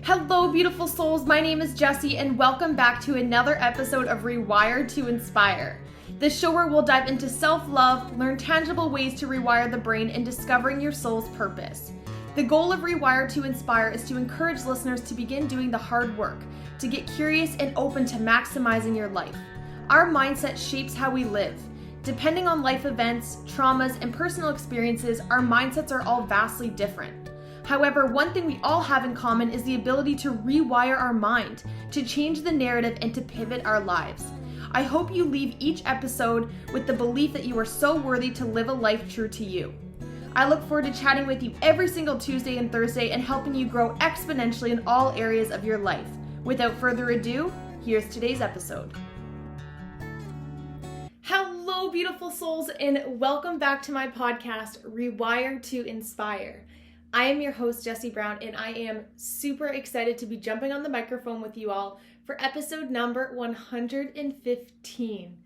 Hello, beautiful souls. My name is Jessie, and welcome back to another episode of Rewire to Inspire. This show where we'll dive into self-love, learn tangible ways to rewire the brain, and discovering your soul's purpose. The goal of Rewire to Inspire is to encourage listeners to begin doing the hard work, to get curious and open to maximizing your life. Our mindset shapes how we live. Depending on life events, traumas, and personal experiences, our mindsets are all vastly different. However, one thing we all have in common is the ability to rewire our mind, to change the narrative, and to pivot our lives. I hope you leave each episode with the belief that you are so worthy to live a life true to you. I look forward to chatting with you every single Tuesday and Thursday and helping you grow exponentially in all areas of your life. Without further ado, here's today's episode. Hello, beautiful souls, and welcome back to my podcast, Rewire to Inspire. I am your host, Jessie Brown, and I am super excited to be jumping on the microphone with you all for episode number 115.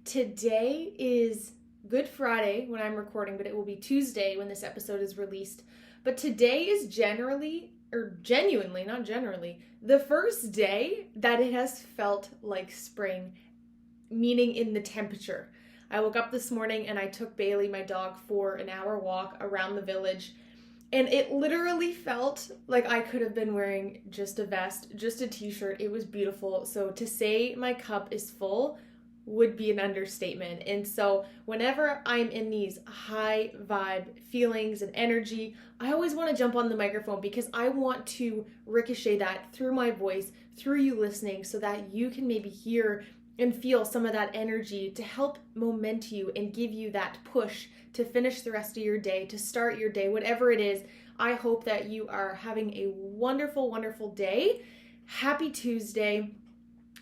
Today is Good Friday when I'm recording, but it will be Tuesday when this episode is released. But today is genuinely, the first day that it has felt like spring, meaning in the temperature. I woke up this morning and I took Bailey, my dog, for an hour walk around the village. And it literally felt like I could have been wearing just a vest, just a t-shirt. It was beautiful. So to say my cup is full would be an understatement. And so whenever I'm in these high vibe feelings and energy, I always want to jump on the microphone because I want to ricochet that through my voice, through you listening, so that you can maybe hear and feel some of that energy to help moment you and give you that push to finish the rest of your day, to start your day, whatever it is. I hope that you are having a wonderful, wonderful day. Happy Tuesday.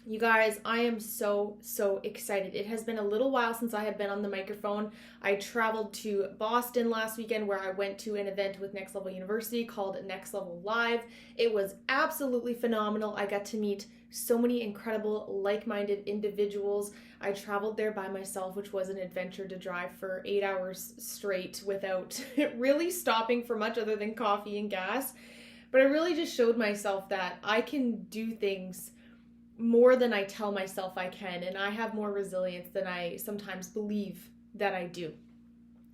You guys, I am so excited. It has been a little while since I have been on the microphone. I traveled to Boston last weekend where I went to an event with Next Level University called Next Level Live. It was absolutely phenomenal. I got to meet so many incredible like-minded individuals. I traveled there by myself, which was an adventure to drive for 8 hours straight without really stopping for much other than coffee and gas. But I really just showed myself that I can do things more than I tell myself I can, and I have more resilience than I sometimes believe that I do.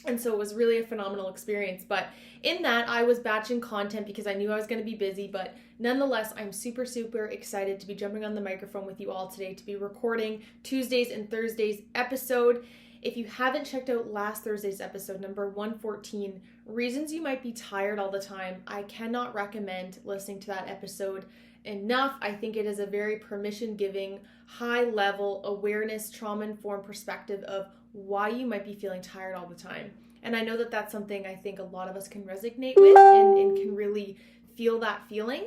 And so it was really a phenomenal experience. But in that, I was batching content because I knew I was going to be busy. But nonetheless, I'm super excited to be jumping on the microphone with you all today to be recording Tuesdays and Thursdays episode. If you haven't checked out last Thursday's episode, number 114, Reasons You Might Be Tired All the Time, I cannot recommend listening to that episode enough. I think it is a very permission-giving, high-level awareness, trauma-informed perspective of why you might be feeling tired all the time. And I know that that's something I think a lot of us can resonate with and can really feel that feeling.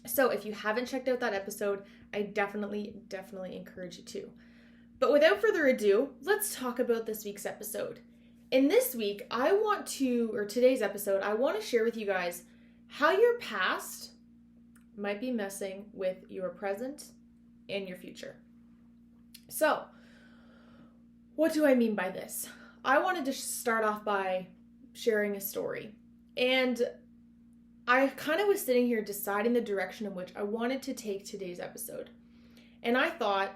So if you haven't checked out that episode, I definitely encourage you to. But without further ado, let's talk about this week's episode. In this week, today's episode, I want to share with you guys how your past might be messing with your present and your future. So, what do I mean by this? I wanted to start off by sharing a story. And I kind of was sitting here deciding the direction in which I wanted to take today's episode. And I thought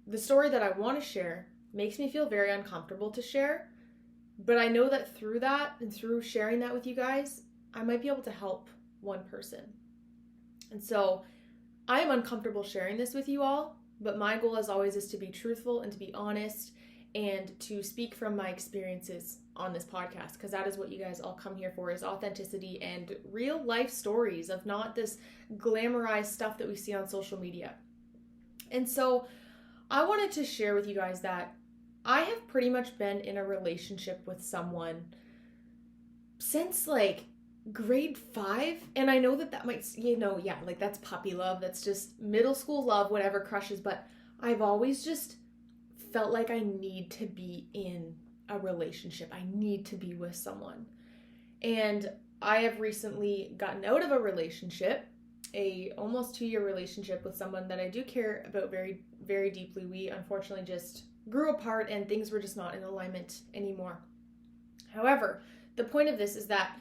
the story that I want to share makes me feel very uncomfortable to share. But I know that through that and through sharing that with you guys, I might be able to help one person. And so I am uncomfortable sharing this with you all, but my goal as always is to be truthful and to be honest and to speak from my experiences on this podcast, because that is what you guys all come here for, is authenticity and real life stories of not this glamorized stuff that we see on social media. And so I wanted to share with you guys that I have pretty much been in a relationship with someone since like grade 5, and I know that might, that's puppy love, that's just middle school love, whatever, crushes, but I've always just felt like I need to be in a relationship. I need to be with someone. And I have recently gotten out of a relationship, a almost 2-year relationship with someone that I do care about very, very deeply. We unfortunately just grew apart and things were just not in alignment anymore. However, the point of this is that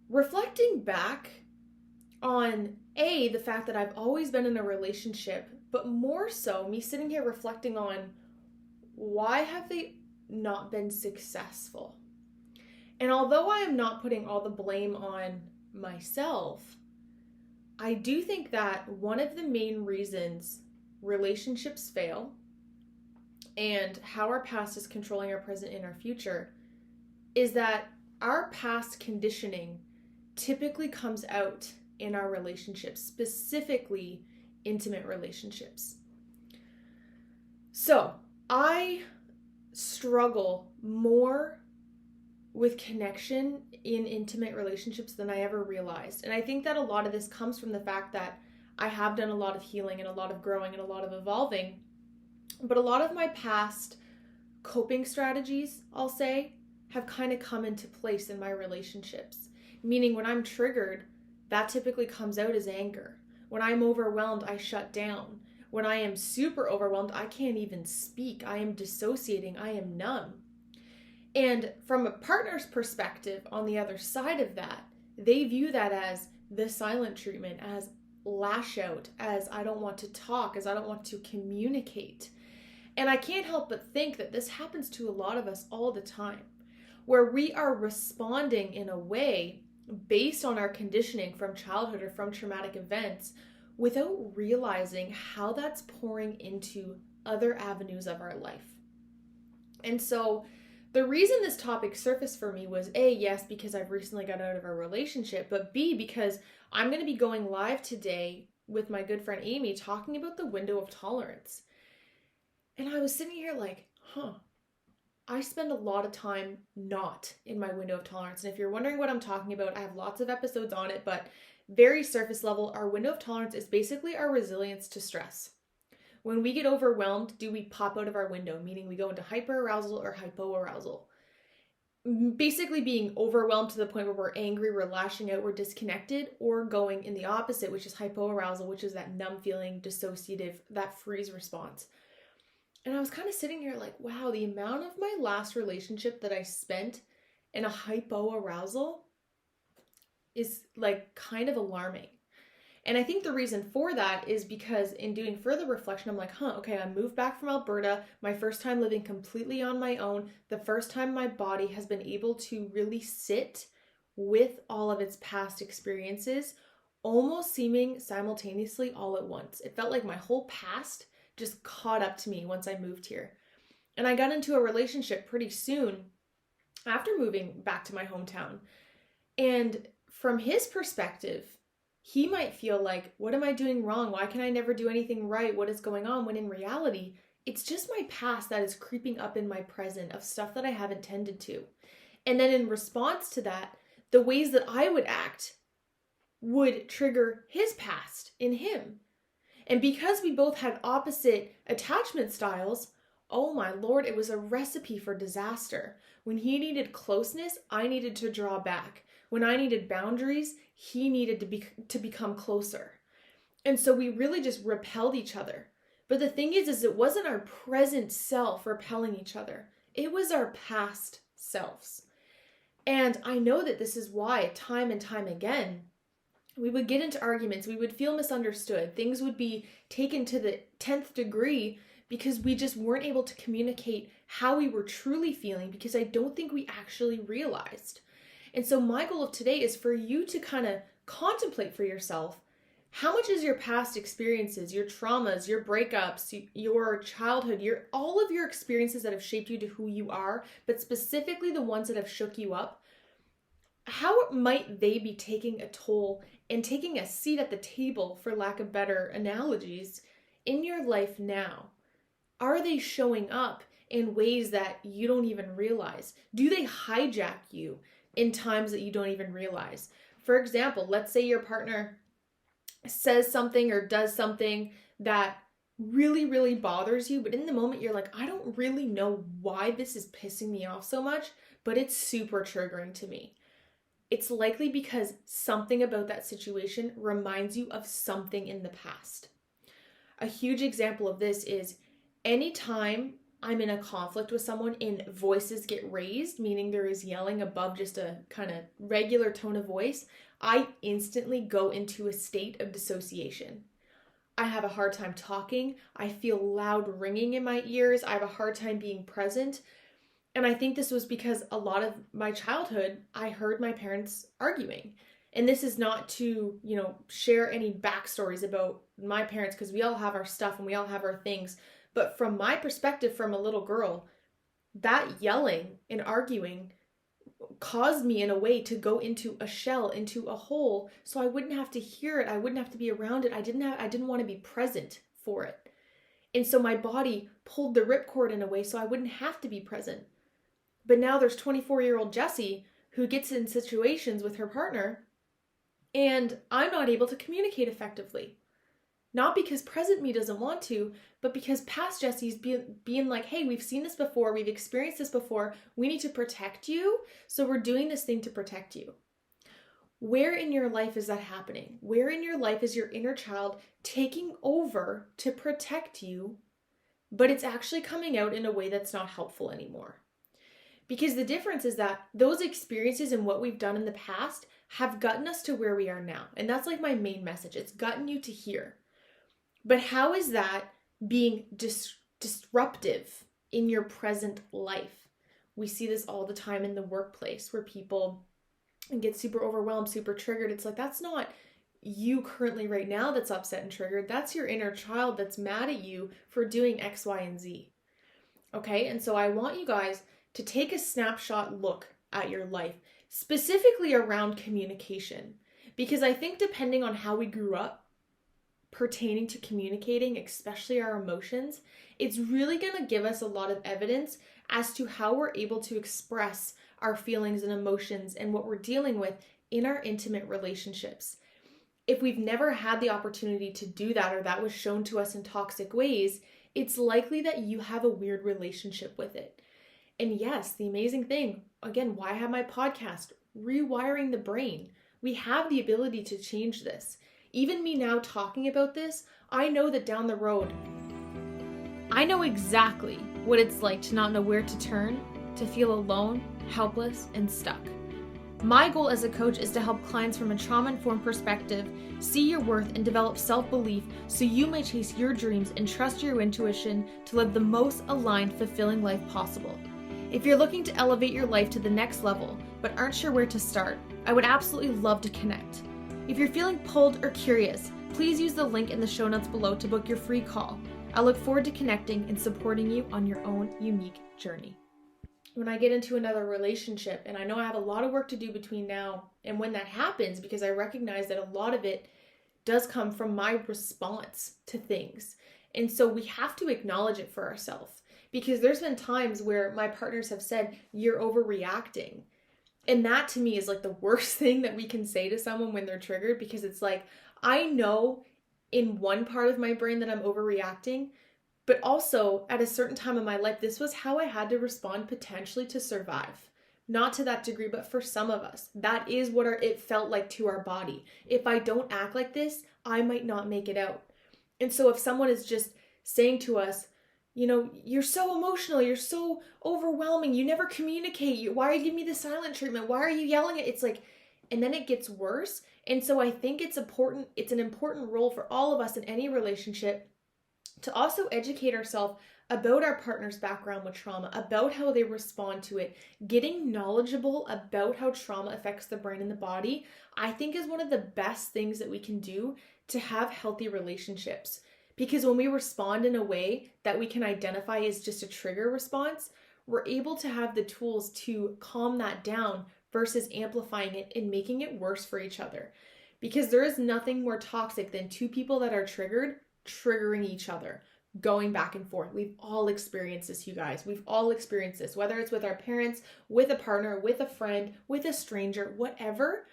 reflecting back, on the fact that I've always been in a relationship, but more so me sitting here reflecting on why have they not been successful? And although I am not putting all the blame on myself, I do think that one of the main reasons relationships fail and how our past is controlling our present and our future is that our past conditioning typically comes out in our relationships, specifically intimate relationships. So I struggle more with connection in intimate relationships than I ever realized. And I think that a lot of this comes from the fact that I have done a lot of healing and a lot of growing and a lot of evolving. But a lot of my past coping strategies, I'll say, have kind of come into place in my relationships. Meaning when I'm triggered, that typically comes out as anger. When I'm overwhelmed, I shut down. When I am super overwhelmed, I can't even speak. I am dissociating. I am numb. And from a partner's perspective, on the other side of that, they view that as the silent treatment, as lash out, as I don't want to talk, as I don't want to communicate. And I can't help but think that this happens to a lot of us all the time, where we are responding in a way based on our conditioning from childhood or from traumatic events without realizing how that's pouring into other avenues of our life. And so the reason this topic surfaced for me was A, yes, because I've recently got out of a relationship, but B, because I'm going to be going live today with my good friend Amy talking about the window of tolerance. And I was sitting here like, I spend a lot of time not in my window of tolerance. And if you're wondering what I'm talking about, I have lots of episodes on it, but very surface level, our window of tolerance is basically our resilience to stress. When we get overwhelmed, do we pop out of our window? Meaning we go into hyperarousal or hypoarousal. Basically being overwhelmed to the point where we're angry, we're lashing out, we're disconnected, or going in the opposite, which is hypoarousal, which is that numb feeling, dissociative, that freeze response. And I was kind of sitting here like, wow, the amount of my last relationship that I spent in a hypoarousal is like kind of alarming. And I think the reason for that is because in doing further reflection, I'm like, okay, I moved back from Alberta, my first time living completely on my own, the first time my body has been able to really sit with all of its past experiences, almost seeming simultaneously all at once. It felt like my whole past just caught up to me once I moved here. And I got into a relationship pretty soon after moving back to my hometown. And from his perspective, he might feel like, what am I doing wrong? Why can I never do anything right? What is going on? When in reality, it's just my past that is creeping up in my present of stuff that I haven't tended to. And then in response to that, the ways that I would act would trigger his past in him. And because we both had opposite attachment styles, oh my Lord, it was a recipe for disaster. When he needed closeness, I needed to draw back. When I needed boundaries, he needed to become closer. And so we really just repelled each other. But the thing is it wasn't our present self repelling each other. It was our past selves. And I know that this is why time and time again, we would get into arguments, we would feel misunderstood, things would be taken to the 10th degree because we just weren't able to communicate how we were truly feeling because I don't think we actually realized. And so my goal of today is for you to kind of contemplate for yourself, how much is your past experiences, your traumas, your breakups, your childhood, all of your experiences that have shaped you to who you are, but specifically the ones that have shook you up, how might they be taking a toll and taking a seat at the table, for lack of better analogies, in your life now? Are they showing up in ways that you don't even realize? Do they hijack you in times that you don't even realize? For example, let's say your partner says something or does something that really, really bothers you, but in the moment you're like, I don't really know why this is pissing me off so much, but it's super triggering to me. It's likely because something about that situation reminds you of something in the past. A huge example of this is anytime I'm in a conflict with someone and voices get raised, meaning there is yelling above just a kind of regular tone of voice, I instantly go into a state of dissociation. I have a hard time talking. I feel loud ringing in my ears. I have a hard time being present. And I think this was because a lot of my childhood, I heard my parents arguing. And this is not to, share any backstories about my parents, because we all have our stuff and we all have our things. But from my perspective, from a little girl, that yelling and arguing caused me in a way to go into a shell, into a hole, so I wouldn't have to hear it. I wouldn't have to be around it. I didn't want to be present for it. And so my body pulled the ripcord in a way so I wouldn't have to be present. But now there's 24-year-old Jessie who gets in situations with her partner and I'm not able to communicate effectively. Not because present me doesn't want to, but because past Jessie's being like, hey, we've seen this before, we've experienced this before, we need to protect you, so we're doing this thing to protect you. Where in your life is that happening? Where in your life is your inner child taking over to protect you, but it's actually coming out in a way that's not helpful anymore? Because the difference is that those experiences and what we've done in the past have gotten us to where we are now. And that's like my main message. It's gotten you to here. But how is that being disruptive in your present life? We see this all the time in the workplace where people get super overwhelmed, super triggered. It's like, that's not you currently right now that's upset and triggered. That's your inner child that's mad at you for doing X, Y, and Z. Okay? And so I want you guys to take a snapshot look at your life, specifically around communication. Because I think depending on how we grew up, pertaining to communicating, especially our emotions, it's really going to give us a lot of evidence as to how we're able to express our feelings and emotions and what we're dealing with in our intimate relationships. If we've never had the opportunity to do that, or that was shown to us in toxic ways, it's likely that you have a weird relationship with it. And yes, the amazing thing, again, why have my podcast? Rewiring the brain. We have the ability to change this. Even me now talking about this, I know that down the road, I know exactly what it's like to not know where to turn, to feel alone, helpless, and stuck. My goal as a coach is to help clients from a trauma-informed perspective see your worth and develop self-belief so you may chase your dreams and trust your intuition to live the most aligned, fulfilling life possible. If you're looking to elevate your life to the next level, but aren't sure where to start, I would absolutely love to connect. If you're feeling pulled or curious, please use the link in the show notes below to book your free call. I look forward to connecting and supporting you on your own unique journey. When I get into another relationship, and I know I have a lot of work to do between now and when that happens, because I recognize that a lot of it does come from my response to things. And so we have to acknowledge it for ourselves, because there's been times where my partners have said, you're overreacting. And that to me is like the worst thing that we can say to someone when they're triggered, because it's like, I know in one part of my brain that I'm overreacting, but also at a certain time in my life, this was how I had to respond potentially to survive. Not to that degree, but for some of us, that is what it felt like to our body. If I don't act like this, I might not make it out. And so if someone is just saying to us, you're so emotional, you're so overwhelming, you never communicate, why are you giving me the silent treatment, why are you yelling at, it's like, and then it gets worse. And so I think it's an important role for all of us in any relationship to also educate ourselves about our partner's background with trauma, about how they respond to it. Getting knowledgeable about how trauma affects the brain and the body, I think is one of the best things that we can do to have healthy relationships. Because when we respond in a way that we can identify as just a trigger response, we're able to have the tools to calm that down versus amplifying it and making it worse for each other. Because there is nothing more toxic than two people that are triggered, triggering each other, going back and forth. We've all experienced this, you guys. We've all experienced this, whether it's with our parents, with a partner, with a friend, with a stranger, whatever.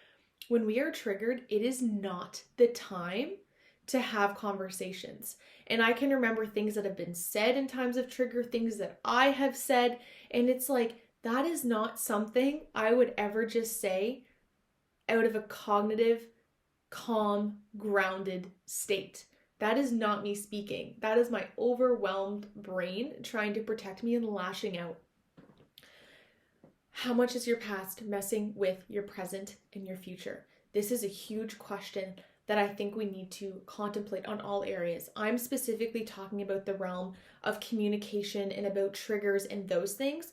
When we are triggered, it is not the time to have conversations. And I can remember things that have been said in times of trigger, things that I have said, and it's like, that is not something I would ever just say out of a cognitive, calm, grounded state. That is not me speaking. That is my overwhelmed brain trying to protect me and lashing out. How much is your past messing with your present and your future? This is a huge question that I think we need to contemplate on all areas. I'm specifically talking about the realm of communication and about triggers and those things,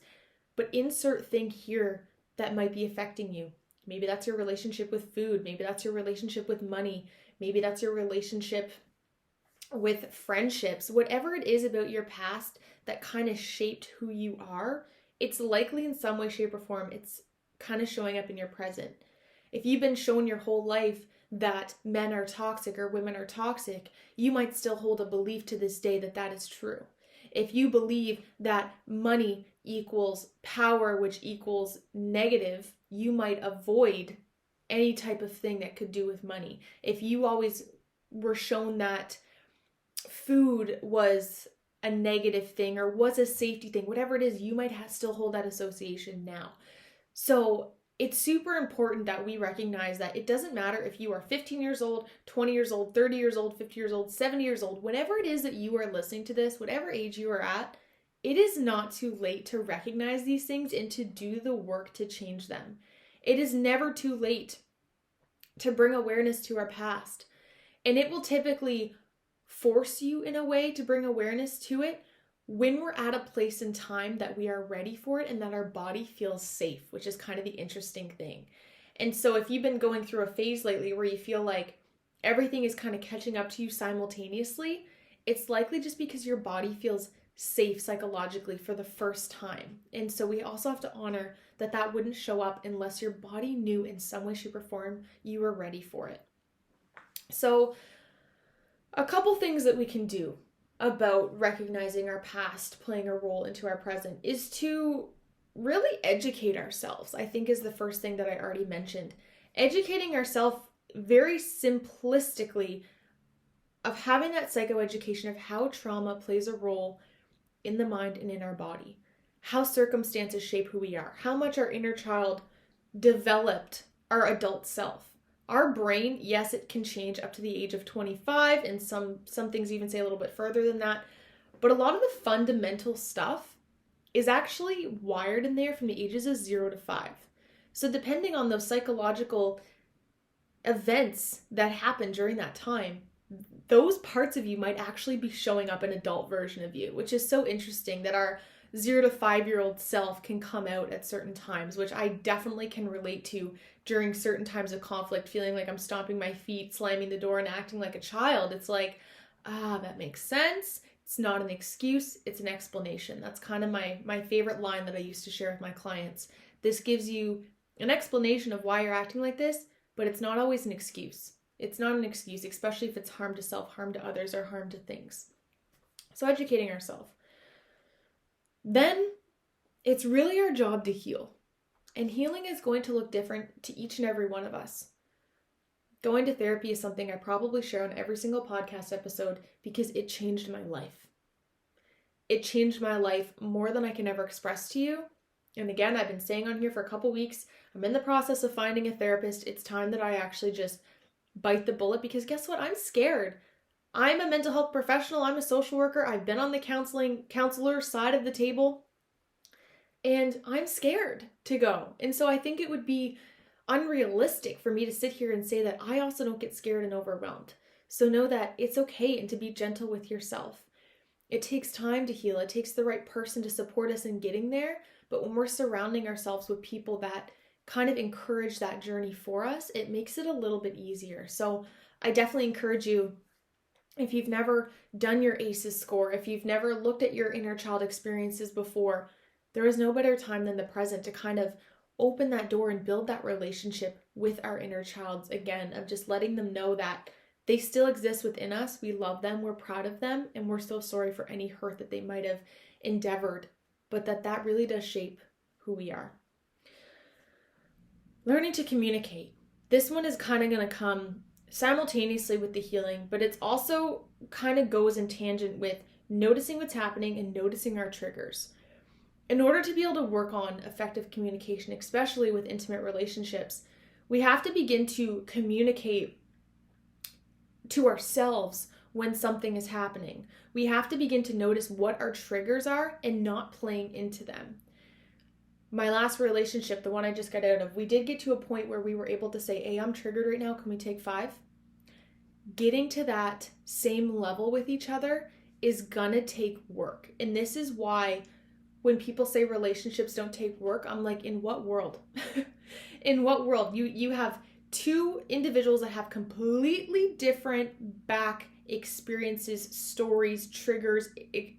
but insert thing here that might be affecting you. Maybe that's your relationship with food. Maybe that's your relationship with money. Maybe that's your relationship with friendships. Whatever it is about your past that kind of shaped who you are, it's likely in some way, shape, or form, it's kind of showing up in your present. If you've been shown your whole life that men are toxic or women are toxic, you might still hold a belief to this day that that is true. If you believe that money equals power, which equals negative, you might avoid any type of thing that could do with money. If you always were shown that food was a negative thing or was a safety thing, whatever it is, you might still hold that association now. So it's super important that we recognize that it doesn't matter if you are 15 years old, 20 years old, 30 years old, 50 years old, 70 years old, whenever it is that you are listening to this, whatever age you are at, it is not too late to recognize these things and to do the work to change them. It is never too late to bring awareness to our past. And it will typically force you in a way to bring awareness to it when we're at a place in time that we are ready for it and that our body feels safe, which is kind of the interesting thing. And so if you've been going through a phase lately where you feel like everything is kind of catching up to you simultaneously, it's likely just because your body feels safe psychologically for the first time. And so we also have to honor that that wouldn't show up unless your body knew in some way, shape, or form you were ready for it. So a couple things that we can do about recognizing our past playing a role into our present is to really educate ourselves, I think is the first thing that I already mentioned. Educating ourselves very simplistically of having that psychoeducation of how trauma plays a role in the mind and in our body, how circumstances shape who we are, how much our inner child developed our adult self. Our brain, yes, it can change up to the age of 25, and some things even say a little bit further than that, but a lot of the fundamental stuff is actually wired in there from the ages of 0 to 5. So depending on those psychological events that happen during that time, those parts of you might actually be showing up an adult version of you, which is so interesting that our 0 to 5-year-old self can come out at certain times, which I definitely can relate to during certain times of conflict, feeling like I'm stomping my feet, slamming the door, and acting like a child. It's like, that makes sense. It's not an excuse, it's an explanation. That's kind of my favorite line that I used to share with my clients. This gives you an explanation of why you're acting like this, but it's not always an excuse. It's not an excuse, especially if it's harm to self, harm to others, or harm to things. So educating ourselves. Then it's really our job to heal. And healing is going to look different to each and every one of us. Going to therapy is something I probably share on every single podcast episode because it changed my life. It changed my life more than I can ever express to you. And again, I've been staying on here for a couple weeks. I'm in the process of finding a therapist. It's time that I actually just bite the bullet because guess what? I'm scared. I'm a mental health professional. I'm a social worker. I've been on the counselor side of the table. And I'm scared to go. And so I think it would be unrealistic for me to sit here and say that I also don't get scared and overwhelmed. So know that it's okay and to be gentle with yourself. It takes time to heal. It takes the right person to support us in getting there. But when we're surrounding ourselves with people that kind of encourage that journey for us, it makes it a little bit easier. So I definitely encourage you, if you've never done your ACEs score, if you've never looked at your inner child experiences before, there is no better time than the present to kind of open that door and build that relationship with our inner childs again, of just letting them know that they still exist within us. We love them, we're proud of them, and we're so sorry for any hurt that they might have endeavored, but that really does shape who we are. Learning to communicate. This one is kind of going to come simultaneously with the healing, but it's also kind of goes in tangent with noticing what's happening and noticing our triggers. In order to be able to work on effective communication, especially with intimate relationships, we have to begin to communicate to ourselves when something is happening. We have to begin to notice what our triggers are and not playing into them. My last relationship, the one I just got out of, we did get to a point where we were able to say, hey, I'm triggered right now. Can we take 5? Getting to that same level with each other is gonna take work. And this is why when people say relationships don't take work, I'm like, in what world? In what world? You have two individuals that have completely different back experiences, stories, triggers,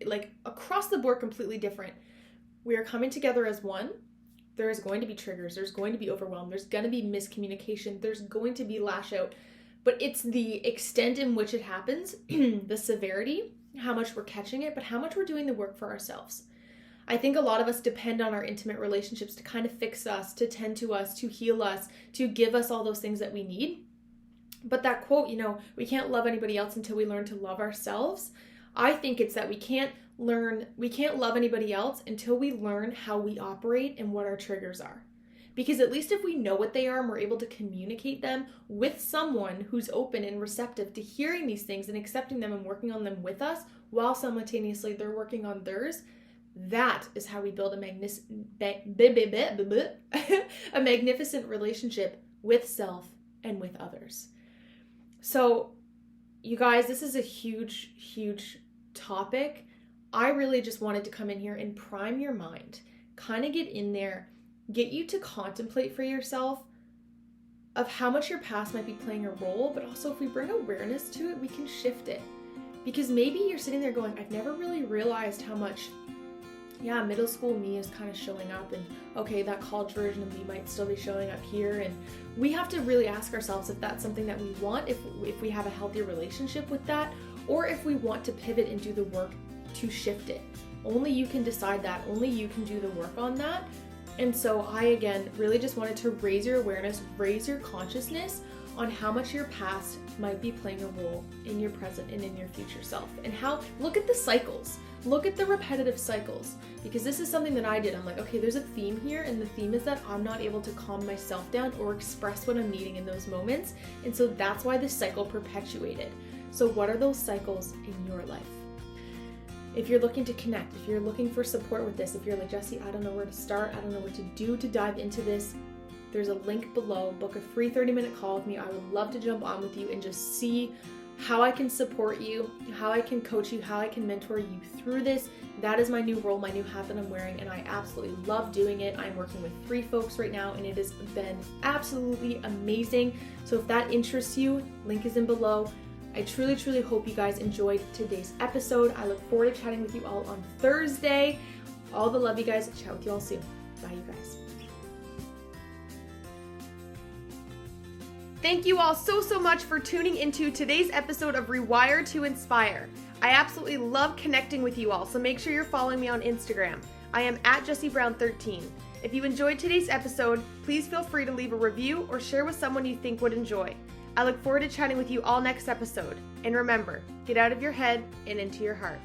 like across the board, completely different. We are coming together as one. There is going to be triggers. There's going to be overwhelm. There's going to be miscommunication. There's going to be lash out. But it's the extent in which it happens, the severity, how much we're catching it, but how much we're doing the work for ourselves. I think a lot of us depend on our intimate relationships to kind of fix us, to tend to us, to heal us, to give us all those things that we need. But that quote, we can't love anybody else until we learn to love ourselves. I think it's that we can't love anybody else until we learn how we operate and what our triggers are. Because at least if we know what they are and we're able to communicate them with someone who's open and receptive to hearing these things and accepting them and working on them with us while simultaneously they're working on theirs, that is how we build a magnificent relationship with self and with others. So, you guys, this is a huge, huge topic. I really just wanted to come in here and prime your mind, kind of get in there, get you to contemplate for yourself of how much your past might be playing a role, but also if we bring awareness to it, we can shift it. Because maybe you're sitting there going, I've never really realized how much, middle school me is kind of showing up, and okay, that college version of me might still be showing up here. And we have to really ask ourselves if that's something that we want, if we have a healthy relationship with that, or if we want to pivot and do the work to shift it. Only you can decide that. Only you can do the work on that. And so I, again, really just wanted to raise your awareness, raise your consciousness on how much your past might be playing a role in your present and in your future self. And look at the cycles. Look at the repetitive cycles. Because this is something that I did. I'm like, okay, there's a theme here, and the theme is that I'm not able to calm myself down or express what I'm needing in those moments. And so that's why this cycle perpetuated. So what are those cycles in your life? If you're looking to connect, if you're looking for support with this, if you're like, Jessie, I don't know where to start, I don't know what to do to dive into this, there's a link below. Book a free 30-minute call with me. I would love to jump on with you and just see how I can support you, how I can coach you, how I can mentor you through this. That is my new role, my new hat that I'm wearing, and I absolutely love doing it. I'm working with 3 folks right now, and it has been absolutely amazing. So if that interests you, link is in below. I truly, truly hope you guys enjoyed today's episode. I look forward to chatting with you all on Thursday. All the love, you guys. Chat with you all soon. Bye, you guys. Thank you all so much for tuning into today's episode of Rewire to Inspire. I absolutely love connecting with you all, so make sure you're following me on Instagram. I am at Jessie Brown 13. If you enjoyed today's episode, please feel free to leave a review or share with someone you think would enjoy. I look forward to chatting with you all next episode. And remember, get out of your head and into your heart.